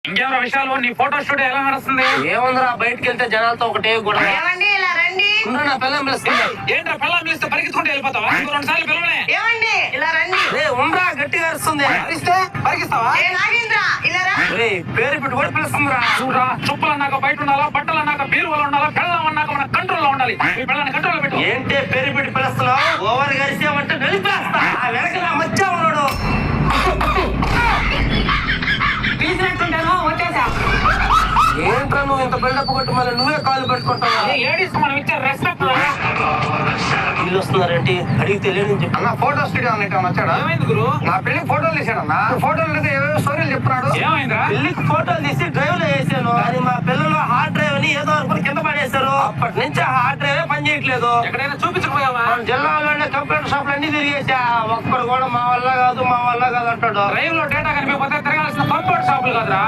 ఇంకెవరో విషయాలు నీ ఫోటో స్టూడియో ఎలా నడుస్తుంది? ఏముందిరా బయటకు వెళ్తే జనాలతో ఒకటే గొడవ. ఏమండి ఇలా రండి. నా పిల్లం పిలుస్తుంది. ఏంట్రా పిల్లలు పిలిస్తే పరిగెత్తుకుంటూ వెళ్ళిపోతావా? ఇంకో 2 సార్లు పిల్లలే. ఏమండి ఇలా రండి. ఉండరా గట్టిగా అరుస్తుంది. ఇస్తే పరిగిస్తావా? ఏ నాగేంద్ర ఇలా రా. పేరు పెట్టి కూడా పిలుస్తుందిరా. చూడరా, చుప్పలు అన్నాక బయట ఉండాలా, బట్టలు అన్నాక బీరువాలో ఉండాలా, పెళ్ళం అన్నాక మన కంట్రోల్ లో ఉండాలి. మీ పిల్లల్ని కంట్రోల్ లో పెట్టు. ఏంటే పేరు పెట్టి పిలుస్తున్నావు? ఓవర్ గరిసామంటే నలిపేస్తా. ఆ వెనక మధ్య ఉన్నాడు. ఏంట్రా నువ్వు ఇంత బిల్డప్ కొట్టి మళ్ళీ నువ్వే కాలు పెట్టుకుంటావా? లేడీస్ మనం ఇచ్చే రెస్పెక్ట్. వీళ్ళు వస్తున్నారేంటి అడిగి తెలియని చెప్పి. అన్న ఫోటో స్టూడియో అన్నట్టు వచ్చాడా? ఏమైంది గురు? నా పెళ్లికి ఫోటోలు తీసాడన్నా. ఫోటోలు అయితే ఏవో స్టోరీలు చెప్తున్నాడు. ఏమైందా? పెళ్లికి ఫోటోలు తీసి డ్రైవ్ లో వేసాను. కానీ మా పిల్లలు హార్డ్ డ్రైవ్ అని ఏదో అనుకుని కింద పడేశారు. అప్పటి నుంచి హార్డ్ డ్రైవ్ పని చేయట్లేదు. ఎక్కడైనా చూపించకపోయావా? మన జిల్లాలోనే కంప్యూటర్ షాపులు అన్ని తిరిగేసా. ఒక్కడు కూడా మా వల్ల కాదు అంటాడు. డ్రైవ్ లో డేటా కనిపించకపోతే తిరగాల్సిన కంప్యూటర్ షాపులు కదరా.